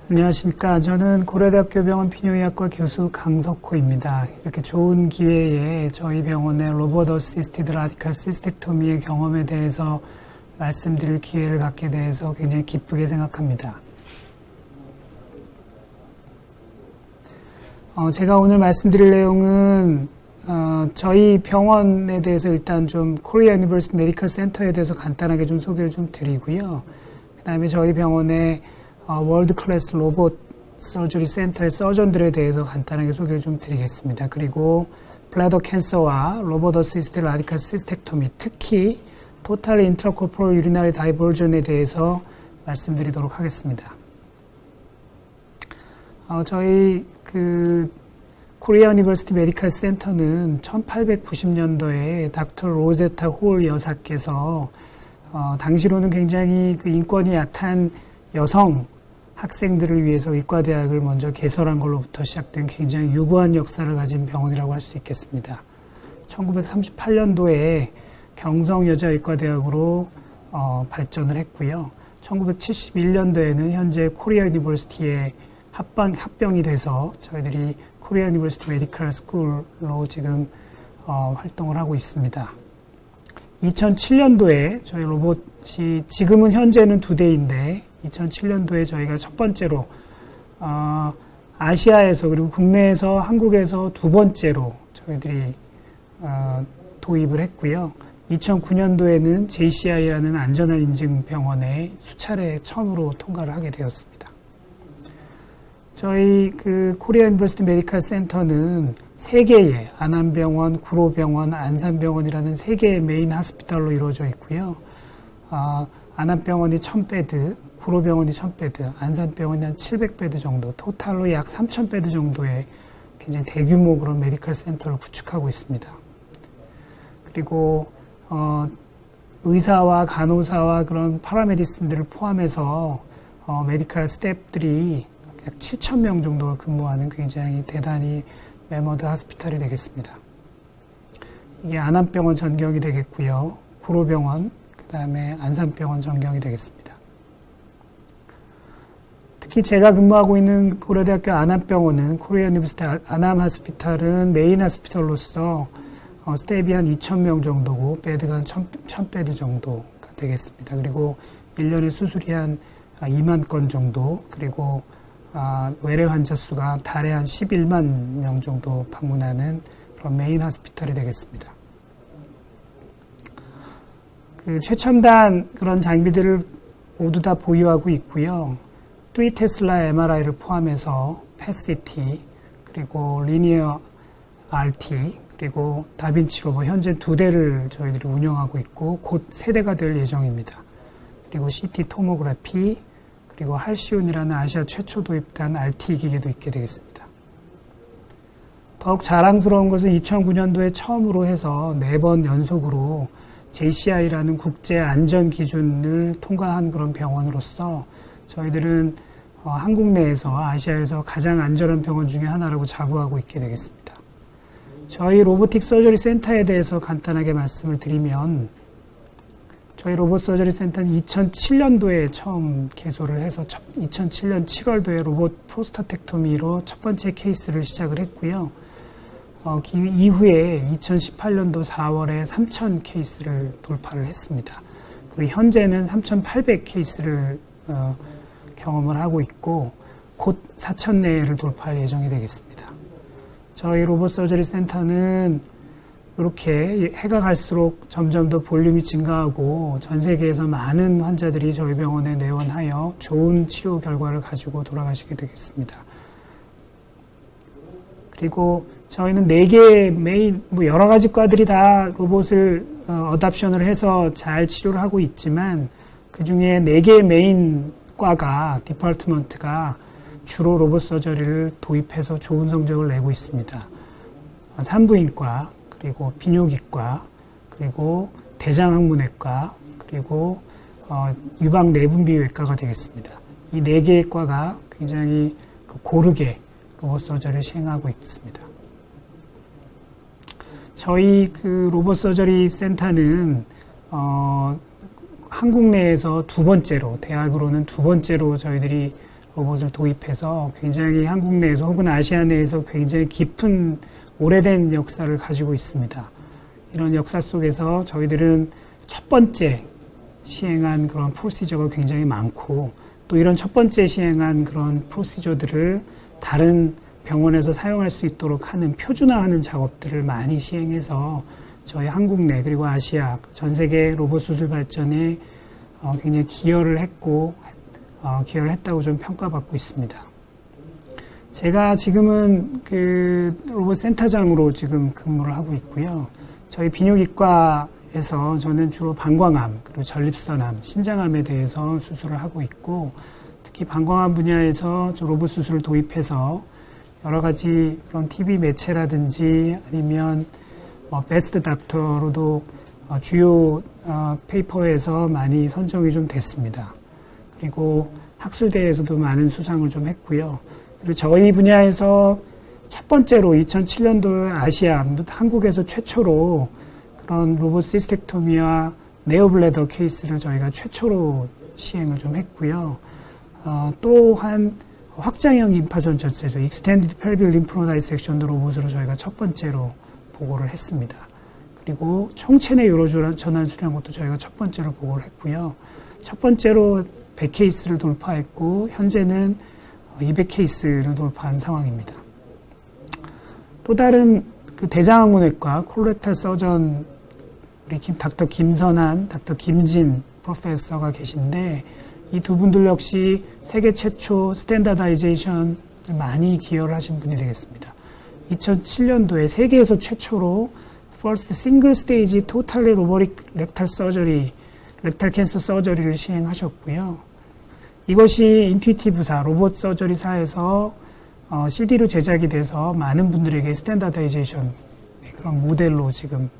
안녕하십니까. 저는 고려대학교 병원 비뇨의학과 교수 강석호입니다. 이렇게 좋은 기회에 저희 병원의 로봇 어시스티드 라디칼 시스텍토미의 경험에 대해서 말씀드릴 기회를 갖게 돼서 굉장히 기쁘게 생각합니다. 제가 오늘 말씀드릴 내용은 저희 병원에 대해서 일단 좀 코리아 유니버시티 메디컬 센터에 대해서 간단하게 좀 소개를 좀 드리고요. 그 다음에 저희 병원의 월드 클래스 로봇 서저리 센터의 서전들에 대해서 간단하게 소개를 좀 드리겠습니다. 그리고 블래더 캔서와 로봇 어시스티드 라디칼 시스텍토미, 특히 토탈 인트라코포럴 유리나리 다이버전에 대해서 말씀드리도록 하겠습니다. 저희 코리아 유니버시티 메디컬 센터는 1890년도에 닥터 로제타 홀 여사께서 당시로는 굉장히 인권이 약한 여성 학생들을 위해서 의과대학을 먼저 개설한 걸로부터 시작된 굉장히 유구한 역사를 가진 병원이라고 할 수 있겠습니다. 1938년도에 경성여자의과대학으로 발전을 했고요. 1971년도에는 현재 코리아 유니버시티에 합병이 돼서 저희들이 코리아 유니버시티 메디컬 스쿨로 지금 활동을 하고 있습니다. 2007년도에 저희 로봇이 지금은 현재는 2대인데 2007년도에 저희가 첫 번째로 아시아에서 그리고 국내에서 한국에서 두 번째로 저희들이 도입을 했고요. 2009년도에는 JCI라는 안전한 인증 병원에 수차례 처음으로 통과를 하게 되었습니다. 저희 코리아 유니버시티 메디컬 센터는 3개의 안암병원, 구로병원, 안산병원이라는 3개의 메인 하스피탈로 이루어져 있고요. 안암병원이 1000베드, 구로병원이 1000베드, 안산병원이 한 700베드 정도, 토탈로 약 3000베드 정도의 굉장히 대규모 그런 메디컬 센터를 구축하고 있습니다. 그리고 의사와 간호사와 그런 파라메디슨들을 포함해서 메디컬 스태프들이 약 7,000명 정도 근무하는 굉장히 대단히 매머드 하스피탈이 되겠습니다. 이게 안암병원 전경이 되겠고요. 구로병원, 그 다음에 안산병원 전경이 되겠습니다. 특히 제가 근무하고 있는 고려대학교 안암병원은 코리아 유니버시티 안암 하스피탈은 메인 하스피탈로서 스텝이 한 2,000명 정도고 베드가 한 1,000베드 정도가 되겠습니다. 그리고 1년에 수술이 한 2만 건 정도, 그리고 외래 환자 수가 달에 한 11만 명 정도 방문하는 그런 메인 하스피탈이 되겠습니다. 최첨단 그런 장비들을 모두 다 보유하고 있고요. 3테슬라 MRI를 포함해서 PET-CT, 그리고 리니어 RT, 그리고 다빈치 로봇 현재 2대를 저희들이 운영하고 있고 곧 3대가 될 예정입니다. 그리고 CT 토모그래피, 그리고 할시온이라는 아시아 최초 도입된 RT 기기도 있게 되겠습니다. 더욱 자랑스러운 것은 2009년도에 처음으로 해서 4번 연속으로 JCI라는 국제 안전 기준을 통과한 그런 병원으로서 저희들은 한국 내에서 아시아에서 가장 안전한 병원 중에 하나라고 자부하고 있게 되겠습니다. 저희 로보틱 서저리 센터에 대해서 간단하게 말씀을 드리면 저희 로봇 서저리 센터는 2007년도에 처음 개소를 해서 2007년 7월도에 로봇 프로스타텍토미로 첫 번째 케이스를 시작을 했고요. 이후에 2018년도 4월에 3,000 케이스를 돌파를 했습니다. 그리고 현재는 3,800 케이스를 경험을 하고 있고 곧 4,000내를 돌파할 예정이 되겠습니다. 저희 로봇 서저리 센터는 이렇게 해가 갈수록 점점 더 볼륨이 증가하고 전 세계에서 많은 환자들이 저희 병원에 내원하여 좋은 치료 결과를 가지고 돌아가시게 되겠습니다. 그리고 저희는 4개의 메인, 여러 가지 과들이 다 로봇을 어답션을 해서 잘 치료를 하고 있지만 그 중에 4개의 메인 과가, 디파트먼트가 주로 로봇 서저리를 도입해서 좋은 성적을 내고 있습니다. 산부인과, 그리고 비뇨기과, 그리고 대장학문외과, 그리고 유방내분비외과가 되겠습니다. 이 4개의 과가 굉장히 고르게 로봇 서저리를 시행하고 있습니다. 저희 로봇 서저리 센터는 한국 내에서 2번째로, 대학으로는 2번째로 저희들이 로봇을 도입해서 굉장히 한국 내에서 혹은 아시아 내에서 굉장히 깊은 오래된 역사를 가지고 있습니다. 이런 역사 속에서 저희들은 첫 번째 시행한 그런 프로시저가 굉장히 많고 또 이런 첫 번째 시행한 그런 프로시저들을 다른 병원에서 사용할 수 있도록 하는 표준화하는 작업들을 많이 시행해서 저희 한국 내 그리고 아시아 전 세계 로봇 수술 발전에 굉장히 기여를 했다고 좀 평가받고 있습니다. 제가 지금은 그 로봇 센터장으로 지금 근무를 하고 있고요. 저희 비뇨기과에서 저는 주로 방광암, 그리고 전립선암, 신장암에 대해서 수술을 하고 있고, 특히 방광암 분야에서 로봇 수술을 도입해서 여러 가지 그런 TV 매체라든지 아니면 베스트 닥터로도 주요 페이퍼에서 많이 선정이 좀 됐습니다. 그리고 학술대회에서도 많은 수상을 좀 했고요. 그리고 저희 분야에서 첫 번째로 2007년도에 아시아, 한국에서 최초로 그런 로봇 시스텍토미와 네오블레더 케이스를 저희가 최초로 시행을 좀 했고요. 또한 확장형 임파선 절제조, 익스텐디드 펠빅 림프노 다이섹션 로봇으로 저희가 첫 번째로 보고를 했습니다. 그리고 총체내 요로 전환 수리한 것도 저희가 첫 번째로 보고를 했고요. 첫 번째로 100케이스를 돌파했고 현재는 200케이스를 돌파한 상황입니다. 또 다른 그 대장학문외과 콜렉탈 서전 우리 닥터 김선한, 닥터 김진 프로페서가 계신데 이 두 분들 역시 세계 최초 스탠다다이제이션을 많이 기여를 하신 분이 되겠습니다. 2007년도에 세계에서 최초로 First Single Stage Totally Robotic Rectal Surgery, 렉탈 캔서 서저리를 시행하셨고요. 이것이 인투이티브사, 로봇 서저리사에서 CD로 제작이 돼서 많은 분들에게 스탠다다이제이션 그런 모델로 지금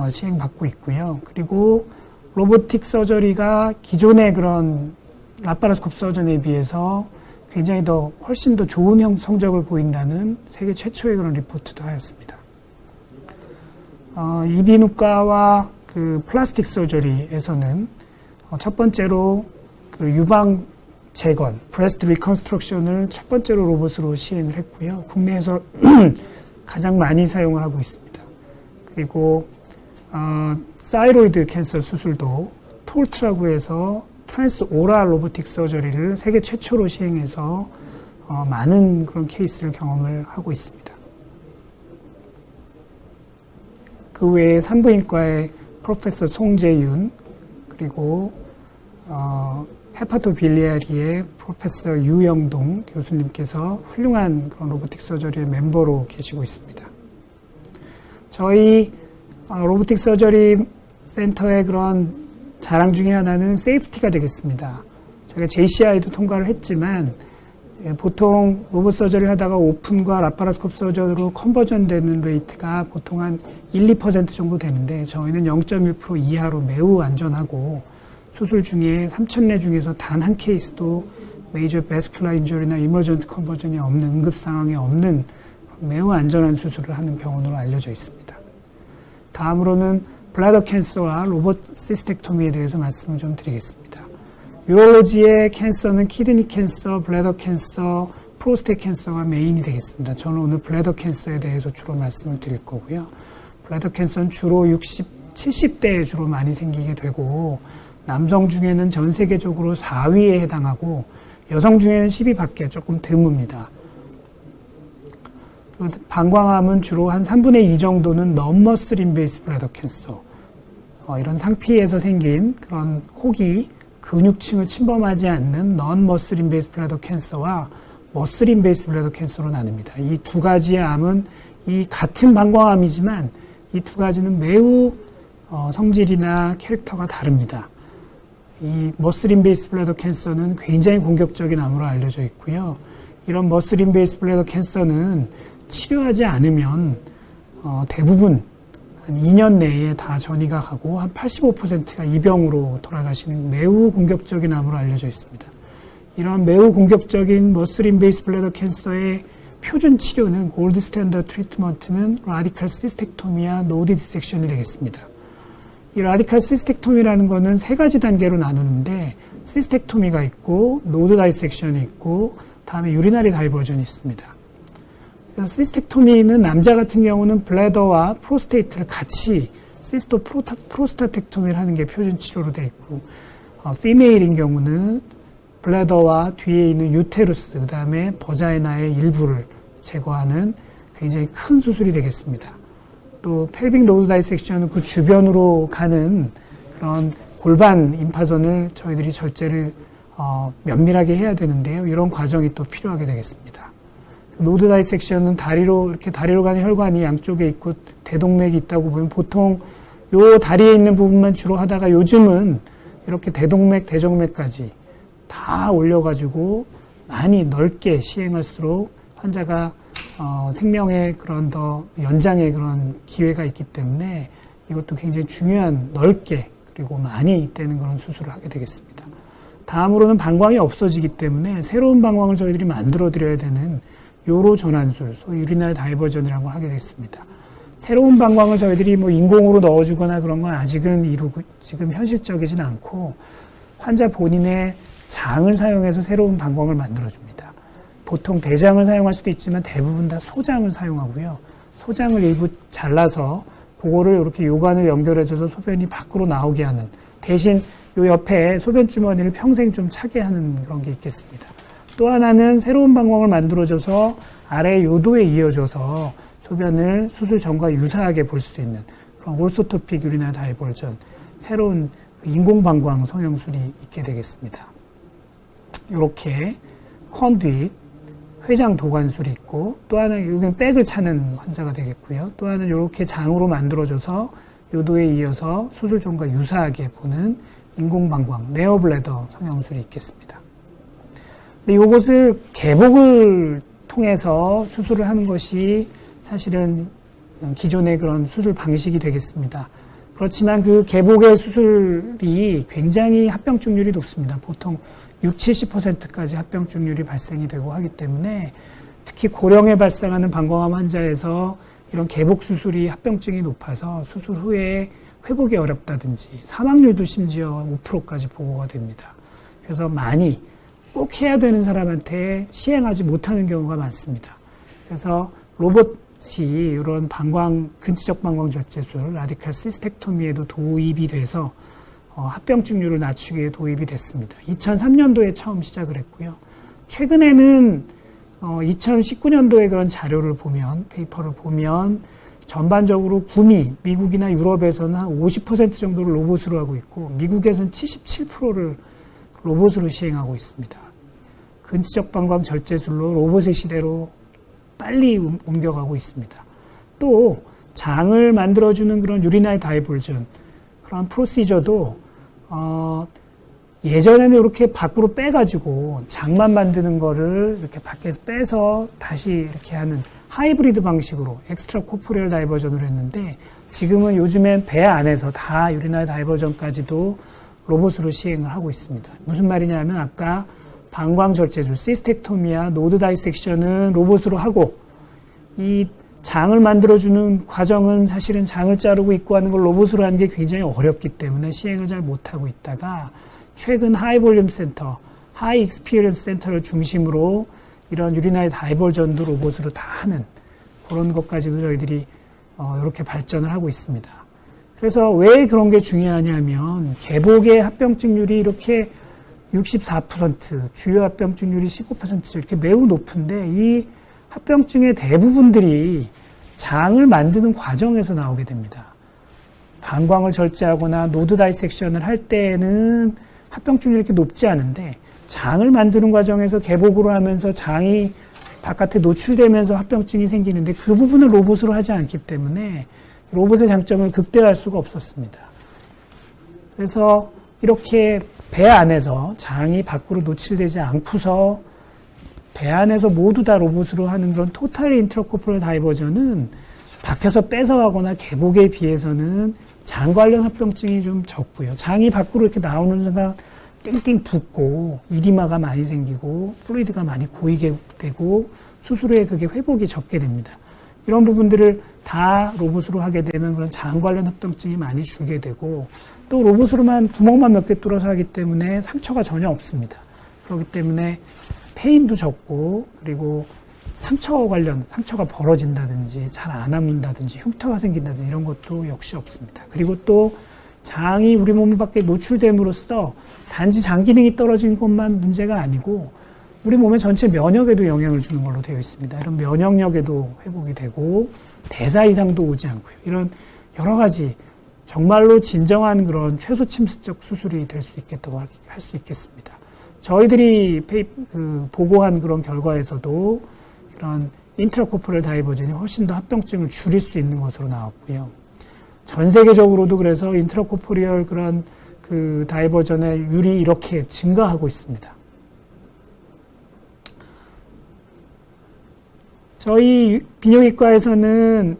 시행받고 있고요. 그리고 로보틱 서저리가 기존의 그런 라파로스콥 서전에 비해서 굉장히 훨씬 더 좋은 성적을 보인다는 세계 최초의 그런 리포트도 하였습니다. 이비인후과와 그 플라스틱 서저리에서는 첫 번째로 그 유방 재건, 브레스트 리컨스트럭션을 첫 번째로 로봇으로 시행을 했고요. 국내에서 가장 많이 사용을 하고 있습니다. 그리고 사이로이드 캔서 수술도 톨트라고 해서 트랜스 오랄 로보틱 서저리를 세계 최초로 시행해서 많은 그런 케이스를 경험을 하고 있습니다. 그 외에 산부인과의 프로페서 송재윤 그리고 헤파토빌리아리의 프로페서 유영동 교수님께서 훌륭한 그런 로보틱 서저리의 멤버로 계시고 있습니다. 저희 로보틱 서저리 센터의 그런 자랑 중에 하나는 세이프티가 되겠습니다. 저희가 JCI도 통과를 했지만 보통 로봇 서저리를 하다가 오픈과 라파로스콥 서저리로 컨버전 되는 레이트가 보통 한 1, 2% 정도 되는데 저희는 0.1% 이하로 매우 안전하고 수술 중에 3,000례 중에서 단 한 케이스도 메이저 베스큘라 인저리나 이머전트 컨버전이 없는 응급 상황이 없는 매우 안전한 수술을 하는 병원으로 알려져 있습니다. 다음으로는 블라더 캔서와 로봇 시스텍토미에 대해서 말씀을 좀 드리겠습니다. 유럴로지의 캔서는 키드니 캔서, 블래더 캔서, 프로스테이트 캔서가 메인이 되겠습니다. 저는 오늘 블래더 캔서에 대해서 주로 말씀을 드릴 거고요. 블래더 캔서는 주로 60, 70대에 주로 많이 생기게 되고 남성 중에는 전 세계적으로 4위에 해당하고 여성 중에는 10위 밖에 조금 드뭅니다. 방광암은 주로 한 3분의 2 정도는 non-muscle invasive bladder cancer. 이런 상피에서 생긴 그런 혹이 근육층을 침범하지 않는 non-muscle invasive bladder cancer와 muscle invasive bladder cancer로 나뉩니다. 이 두 가지의 암은 이 같은 방광암이지만 이 두 가지는 매우 성질이나 캐릭터가 다릅니다. 이 muscle invasive bladder cancer는 굉장히 공격적인 암으로 알려져 있고요. 이런 muscle invasive bladder cancer는 치료하지 않으면 대부분 한 2년 내에 다 전이가 가고 한 85%가 이 병으로 돌아가시는 매우 공격적인 암으로 알려져 있습니다. 이런 매우 공격적인 머슬 인베이스 블래더 캔서의 표준 치료는 골드 스탠더드 트리트먼트는 라디컬 시스텍토미와 노드 디섹션이 되겠습니다. 이 라디칼 시스텍토미라는 거는 세 가지 단계로 나누는데 시스텍토미가 있고 노드 다이섹션이 있고 다음에 유리나리 다이버전이 있습니다. 그래서 시스텍토미는 남자 같은 경우는 블래더와 프로스테이트를 같이 시스토 프로스타텍토미를 하는 게 표준 치료로 되어 있고 피메일인 경우는 블래더와 뒤에 있는 유테루스 그다음에 버자이나의 일부를 제거하는 굉장히 큰 수술이 되겠습니다. 또 펠빅 노드 다이섹션은 그 주변으로 가는 그런 골반 임파선을 저희들이 절제를 면밀하게 해야 되는데요. 이런 과정이 또 필요하게 되겠습니다. 노드 다이섹션은 이렇게 다리로 가는 혈관이 양쪽에 있고 대동맥이 있다고 보면 보통 요 다리에 있는 부분만 주로 하다가 요즘은 이렇게 대동맥, 대정맥까지 다 올려가지고 많이 넓게 시행할수록 환자가 생명의 그런 더 연장의 그런 기회가 있기 때문에 이것도 굉장히 중요한 넓게 그리고 많이 되는 그런 수술을 하게 되겠습니다. 다음으로는 방광이 없어지기 때문에 새로운 방광을 저희들이 만들어 드려야 되는 요로 전환술, 소위 유리나리 다이버전이라는 걸 하게 됐습니다. 새로운 방광을 저희들이 뭐 인공으로 넣어주거나 그런 건 아직은 지금 현실적이진 않고 환자 본인의 장을 사용해서 새로운 방광을 만들어줍니다. 보통 대장을 사용할 수도 있지만 대부분 다 소장을 사용하고요. 소장을 일부 잘라서 그거를 이렇게 요관을 연결해줘서 소변이 밖으로 나오게 하는 대신 요 옆에 소변 주머니를 평생 좀 차게 하는 그런 게 있겠습니다. 또 하나는 새로운 방광을 만들어줘서 아래 요도에 이어져서 소변을 수술 전과 유사하게 볼 수 있는 그런 올소토픽 유리나리 다이버전 새로운 인공방광 성형술이 있게 되겠습니다. 이렇게 컨듀잇 회장 도관술이 있고 또 하나는 여기는 백을 차는 환자가 되겠고요. 또 하나는 이렇게 장으로 만들어져서 요도에 이어서 수술 전과 유사하게 보는 인공방광 네오블래더 성형술이 있겠습니다. 근데 이것을 개복을 통해서 수술을 하는 것이 사실은 기존의 그런 수술 방식이 되겠습니다. 그렇지만 그 개복의 수술이 굉장히 합병증률이 높습니다. 보통 60-70%까지 합병증률이 발생이 되고 하기 때문에 특히 고령에 발생하는 방광암 환자에서 이런 개복 수술이 합병증이 높아서 수술 후에 회복이 어렵다든지 사망률도 심지어 5%까지 보고가 됩니다. 그래서 많이 꼭 해야 되는 사람한테 시행하지 못하는 경우가 많습니다. 그래서 로봇이 이런 근치적 방광 절제술, 라디칼 시스텍토미에도 도입이 돼서 합병증률을 낮추기 위해 도입이 됐습니다. 2003년도에 처음 시작을 했고요. 최근에는 2019년도에 그런 자료를 보면, 페이퍼를 보면 전반적으로 구미, 미국이나 유럽에서는 한 50% 정도를 로봇으로 하고 있고 미국에서는 77%를 로봇으로 시행하고 있습니다. 근치적 방광 절제술로 로봇의 시대로 빨리 옮겨가고 있습니다. 또 장을 만들어주는 그런 유리나리 다이버전 그런 프로시저도 예전에는 이렇게 밖으로 빼가지고 장만 만드는 거를 이렇게 밖에서 빼서 다시 이렇게 하는 하이브리드 방식으로 엑스트라 코포리얼 다이버전을 했는데 지금은 요즘엔 배 안에서 다 유리나리 다이버전까지도 로봇으로 시행을 하고 있습니다. 무슨 말이냐면 아까 방광 절제술, 시스텍토미와 노드 다이섹션은 로봇으로 하고 이 장을 만들어주는 과정은 사실은 장을 자르고 입고 하는 걸 로봇으로 하는 게 굉장히 어렵기 때문에 시행을 잘 못하고 있다가 최근 하이볼륨 센터, 하이 익스피리언스 센터를 중심으로 이런 유리나리 다이버전도 로봇으로 다 하는 그런 것까지도 저희들이 이렇게 발전을 하고 있습니다. 그래서 왜 그런 게 중요하냐면 개복의 합병증률이 이렇게 64%, 주요 합병증률이 15% 이렇게 매우 높은데 이 합병증의 대부분들이 장을 만드는 과정에서 나오게 됩니다. 방광을 절제하거나 노드 다이섹션을 할 때는 합병증률이 이렇게 높지 않은데 장을 만드는 과정에서 개복으로 하면서 장이 바깥에 노출되면서 합병증이 생기는데 그 부분을 로봇으로 하지 않기 때문에 로봇의 장점을 극대화할 수가 없었습니다. 그래서 이렇게 배 안에서 장이 밖으로 노출되지 않고서 배 안에서 모두 다 로봇으로 하는 그런 토탈리 인트라코포럴 다이버전은 밖에서 빼서 하거나 개복에 비해서는 장 관련 합병증이 좀 적고요. 장이 밖으로 이렇게 나오는 순간 띵띵 붓고 이리마가 많이 생기고 플루이드가 많이 고이게 되고 수술 후에 그게 회복이 적게 됩니다. 이런 부분들을 다 로봇으로 하게 되면 그런 장 관련 합병증이 많이 줄게 되고 또 로봇으로만 구멍만 몇 개 뚫어서 하기 때문에 상처가 전혀 없습니다. 그렇기 때문에 페인도 적고 그리고 상처가 벌어진다든지 잘 안 아문다든지 흉터가 생긴다든지 이런 것도 역시 없습니다. 그리고 또 장이 우리 몸 밖에 노출됨으로써 단지 장 기능이 떨어진 것만 문제가 아니고 우리 몸의 전체 면역에도 영향을 주는 걸로 되어 있습니다. 이런 면역력에도 회복이 되고 대사 이상도 오지 않고요. 이런 여러 가지 정말로 진정한 그런 최소 침습적 수술이 될 수 있겠다고 할 수 있겠습니다. 저희들이 보고한 그런 결과에서도 그런 인트라코퍼럴 다이버전이 훨씬 더 합병증을 줄일 수 있는 것으로 나왔고요. 전 세계적으로도 그래서 인트라코퍼리얼 그런 그 다이버전의 율이 이렇게 증가하고 있습니다. 저희 비뇨기과에서는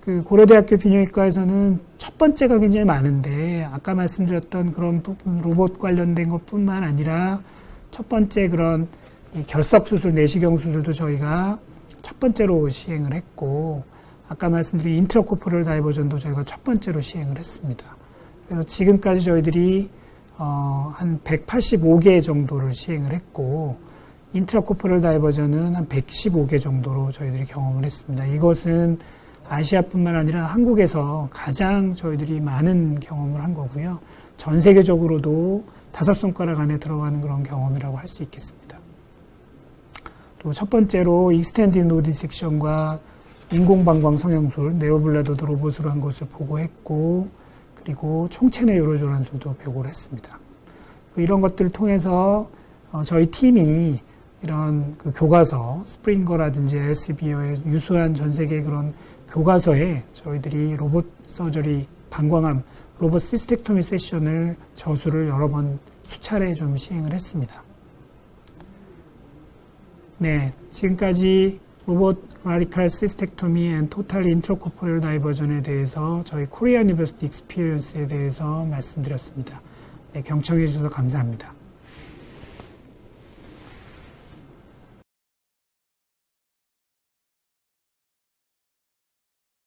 그 고려대학교 비뇨기과에서는 첫 번째가 굉장히 많은데 아까 말씀드렸던 그런 부분 로봇 관련된 것뿐만 아니라 첫 번째 그런 결석 수술, 내시경 수술도 저희가 첫 번째로 시행을 했고 아까 말씀드린 인트라코퍼럴 다이버전도 저희가 첫 번째로 시행을 했습니다. 그래서 지금까지 저희들이 한 185개 정도를 시행을 했고 인트라코퍼럴 다이버전은 한 115개 정도로 저희들이 경험을 했습니다. 이것은 아시아뿐만 아니라 한국에서 가장 저희들이 많은 경험을 한 거고요. 전 세계적으로도 5손가락 안에 들어가는 그런 경험이라고 할 수 있겠습니다. 또 첫 번째로 익스텐디드 노 디섹션과 인공방광 성형술, 네오블라더도 로봇으로 한 것을 보고했고 그리고 총체내 요로조란술도 보고를 했습니다. 이런 것들을 통해서 저희 팀이 이런 그 교과서, 스프링거라든지 엘스비어의 유수한 전 세계 그런 교과서에 저희들이 로봇 서저리 방광암, 로봇 시스텍토미 세션을 저수를 여러 번 수차례 좀 시행을 했습니다. 네, 지금까지 로봇 라디칼 시스텍토미 앤 토탈 인트라코퍼럴 다이버전에 대해서 저희 코리아 유니버시티 익스피리언스에 대해서 말씀드렸습니다. 네, 경청해 주셔서 감사합니다.